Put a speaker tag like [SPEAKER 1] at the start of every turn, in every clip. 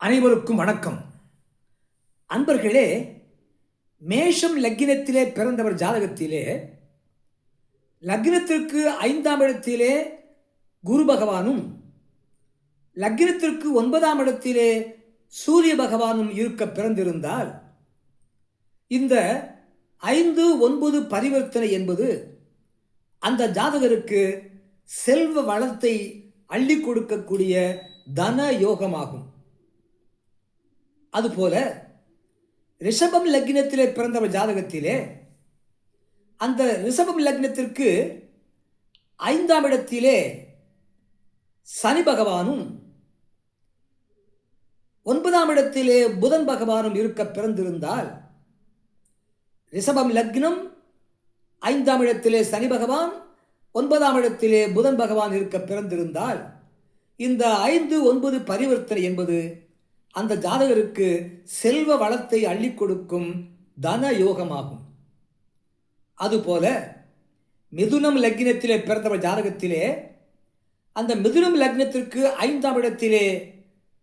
[SPEAKER 1] அனைவருக்கும் வணக்கம். அன்பர்களே, மேஷம் லக்கினத்திலே பிறந்தவர் ஜாதகத்திலே லக்கினத்திற்கு 5ஆம் இடத்திலே குரு பகவானும் லக்கினத்திற்கு 9ஆம் இடத்திலே சூரிய பகவானும் இருக்க பிறந்திருந்தால் இந்த 5-9 பரிவர்த்தனை என்பது அந்த ஜாதகருக்கு செல்வ வளத்தை அள்ளி கொடுக்கக்கூடிய தன யோகமாகும். அதுபோல ரிஷபம் லக்னத்திலே பிறந்தவர் ஜாதகத்திலே அந்த ரிஷபம் லக்னத்திற்கு 5ஆம் இடத்திலே சனி பகவானும் 9ஆம் இடத்திலே புதன் பகவானும் இருக்க பிறந்திருந்தால் ரிஷபம் லக்னம் 5ஆம் இடத்திலே சனி பகவான் 9ஆம் இடத்திலே புதன் பகவான் இருக்க பிறந்திருந்தால் இந்த 5-9 பரிவர்த்தனை என்பது அந்த ஜாதகருக்கு செல்வ வளத்தை அள்ளி கொடுக்கும் தன யோகமாகும். அதுபோல மிதுனம் லக்னத்திலே பிறந்தவர் ஜாதகத்திலே அந்த மிதுனம் லக்னத்திற்கு 5ஆம் இடத்திலே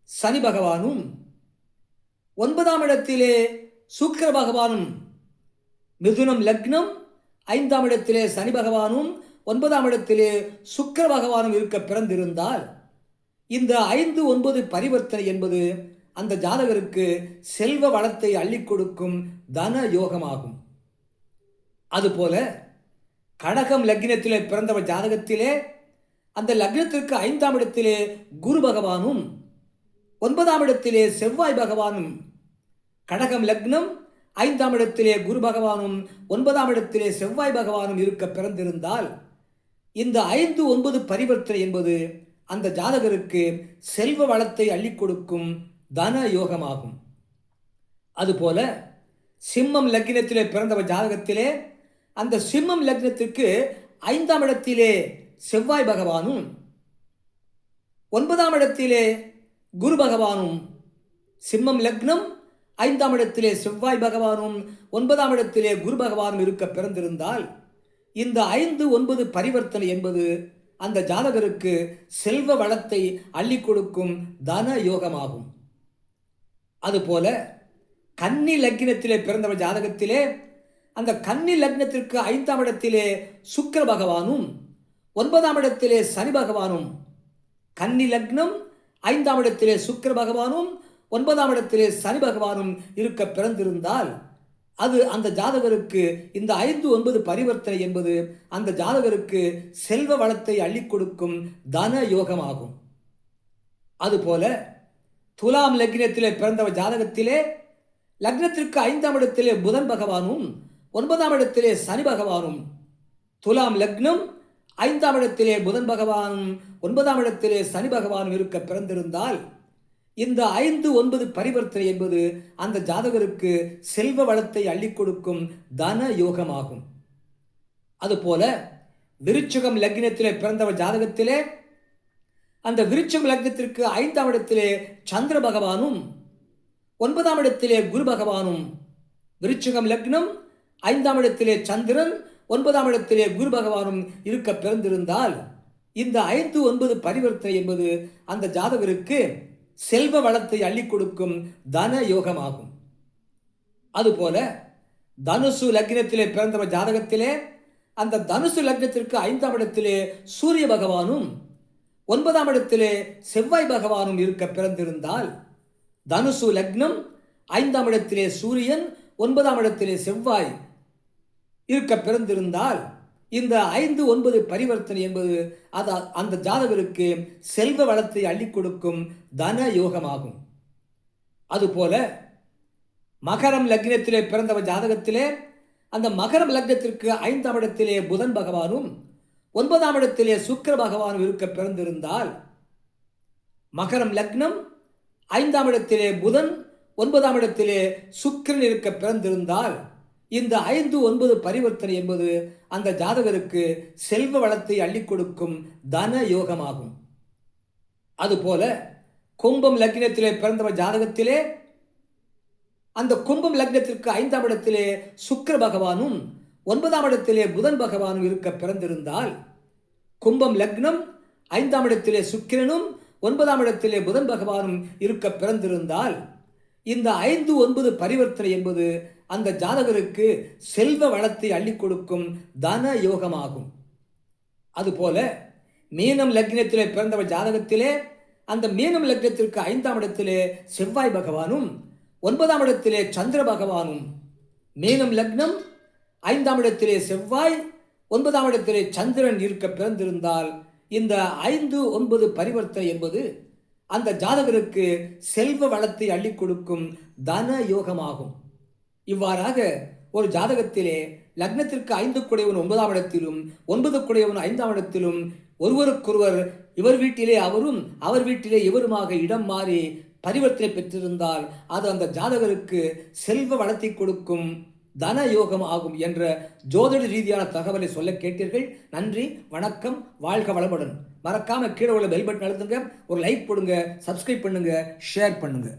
[SPEAKER 1] சனி பகவானும் 9ஆம் இடத்திலே சுக்கிர பகவானும் மிதுனம் லக்னம் 5ஆம் இடத்திலே சனி பகவானும் 9ஆம் இடத்திலே சுக்கிர பகவானும் இருக்க பிறந்திருந்தால் இந்த 5-9 பரிவர்த்தனை என்பது அந்த ஜாதகருக்கு செல்வ வளத்தை அள்ளி கொடுக்கும் தன யோகமாகும். அதுபோல கடகம் லக்னத்திலே பிறந்தவர் ஜாதகத்திலே அந்த லக்னத்திற்கு 5ஆம் இடத்திலே குரு பகவானும் 9ஆம் இடத்திலே செவ்வாய் பகவானும் கடகம் லக்னம் 5ஆம் இடத்திலே குரு பகவானும் 9ஆம் இடத்திலே செவ்வாய் பகவானும் இருக்க பிறந்திருந்தால் இந்த 5-9 பரிவர்த்தனை என்பது அந்த ஜாதகருக்கு செல்வ வளத்தை அள்ளி கொடுக்கும் தன யோகமாகும். அதுபோல சிம்மம் லக்னத்திலே பிறந்தவர் ஜாதகத்திலே அந்த சிம்மம் லக்னத்திற்கு 5ஆம் இடத்திலே செவ்வாய் பகவானும் 9ஆம் இடத்திலே குரு பகவானும் சிம்மம் லக்னம் 5ஆம் இடத்திலே செவ்வாய் பகவானும் 9ஆம் இடத்திலே குரு பகவானும் இருக்க பிறந்திருந்தால் இந்த 5-9 பரிவர்த்தனை என்பது அந்த ஜாதகருக்கு செல்வ வளத்தை அள்ளி கொடுக்கும் தன யோகமாகும். அதுபோல கன்னி லக்னத்திலே பிறந்தவர் ஜாதகத்திலே அந்த கன்னி லக்னத்திற்கு 5ஆம் இடத்திலே சுக்கிர பகவானும் 9ஆம் இடத்திலே சனி பகவானும் கன்னி லக்னம் 5ஆம் இடத்திலே சுக்கிர பகவானும் 9ஆம் இடத்திலே சனி பகவானும் இருக்க பிறந்திருந்தால் அது அந்த ஜாதகருக்கு இந்த 5-9 பரிவர்த்தனை என்பது அந்த ஜாதகருக்கு செல்வ வளத்தை அள்ளி கொடுக்கும் தன யோகமாகும். அதுபோல துலாம் லக்னத்திலே பிறந்தவர் ஜாதகத்திலே லக்னத்திற்கு 5ஆம் இடத்திலே புதன் பகவானும் 9ஆம் இடத்திலே சனி பகவானும் துலாம் லக்னம் 5ஆம் இடத்திலே புதன் பகவானும் 9ஆம் இடத்திலே சனி பகவானும் இருக்க பிறந்திருந்தால் இந்த 5-9 பரிவர்த்தனை என்பது அந்த ஜாதகருக்கு செல்வ வளத்தை அள்ளி கொடுக்கும் தன யோகமாகும். அதுபோல விருச்சிகம் லக்னத்திலே பிறந்தவர் ஜாதகத்திலே அந்த விருச்சிகம் லக்னத்திற்கு 5ஆம் இடத்திலே சந்திர பகவானும் 9ஆம் இடத்திலே குரு பகவானும் விருச்சிகம் லக்னம் 5ஆம் இடத்திலே சந்திரன் 9ஆம் இடத்திலே குரு பகவானும் இருக்க பிறந்திருந்தால் இந்த 5-9 பரிவர்த்தனை என்பது அந்த ஜாதகருக்கு செல்வ வளத்தை அள்ளி கொடுக்கும் தன யோகமாகும். அதுபோல தனுசு லக்னத்திலே பிறந்தவர் ஜாதகத்திலே அந்த தனுசு லக்னத்திற்கு 5ஆம் இடத்திலே சூரிய பகவானும் 9ஆம் இடத்திலே செவ்வாய் பகவானும் இருக்க பிறந்திருந்தால் தனுசு லக்னம் 5ஆம் இடத்திலே சூரியன் 9ஆம் இடத்திலே செவ்வாய் இருக்க பிறந்திருந்தால் இந்த 5-9 பரிவர்த்தனை என்பது அந்த ஜாதகருக்கு செல்வ வளத்தை அள்ளி கொடுக்கும் தன யோகமாகும். அதுபோல மகரம் லக்னத்திலே பிறந்தவர் ஜாதகத்திலே அந்த மகரம் லக்னத்திற்கு 5ஆம் இடத்திலே புதன் பகவானும் 9ஆம் இடத்திலே சுக்கிர பகவானும் இருக்க பிறந்திருந்தால் மகரம் லக்னம் 5ஆம் இடத்திலே புதன் 9ஆம் இடத்திலே சுக்கிரன் இருக்க பிறந்திருந்தால் இந்த 5-9 பரிவர்த்தனை என்பது அந்த ஜாதகருக்கு செல்வ வளத்தை அள்ளி கொடுக்கும் தன யோகமாகும். அதுபோல கும்பம் லக்னத்திலே பிறந்தவர் ஜாதகத்திலே அந்த கும்பம் லக்னத்திற்கு 5ஆம் இடத்திலே சுக்கிர பகவானும் 9ஆம் இடத்திலே புதன் பகவானும் இருக்க பிறந்திருந்தால் கும்பம் லக்னம் 5ஆம் இடத்திலே சுக்கிரனும் 9ஆம் இடத்திலே புதன் பகவானும் இருக்க பிறந்திருந்தால் இந்த 5-9 பரிவர்த்தனை என்பது அந்த ஜாதகருக்கு செல்வ வளத்தை அள்ளிக் கொடுக்கும் தன யோகமாகும். அதுபோல மீனம் லக்னத்திலே பிறந்தவர் ஜாதகத்திலே அந்த மீனம் லக்னத்திற்கு 5ஆம் இடத்திலே செவ்வாய் பகவானும் 9ஆம் இடத்திலே சந்திர பகவானும், மீனம் லக்னம் 5ஆம் இடத்திலே செவ்வாய் 9ஆம் இடத்திலே சந்திரன் இருக்க பிறந்திருந்தால் இந்த 5-9 பரிவர்த்தனை என்பது அந்த ஜாதகருக்கு செல்வ வளத்தை அள்ளிக் கொடுக்கும் தன யோகமாகும். இவ்வாறாக ஒரு ஜாதகத்திலே லக்னத்திற்கு 5 குடையவன் 9ஆம் இடத்திலும் 9 குடையவன் 5ஆம் இடத்திலும் ஒருவருக்கொருவர் இவர் வீட்டிலே அவரும் அவர் வீட்டிலே இவருமாக இடம் மாறி பரிவர்த்தனை பெற்றிருந்தால் அது அந்த ஜாதகருக்கு செல்வ வளத்தை கொடுக்கும் தன யோகம் ஆகும் என்ற ஜோதிட ரீதியான தகவலை சொல்ல கேட்டீர்கள். நன்றி, வணக்கம், வாழ்க வளமுடன். மறக்காம கீழே உள்ள பெல் பட்டன் அழுத்துங்க, ஒரு லைக் போடுங்க, சப்ஸ்கிரைப் பண்ணுங்க, ஷேர் பண்ணுங்க.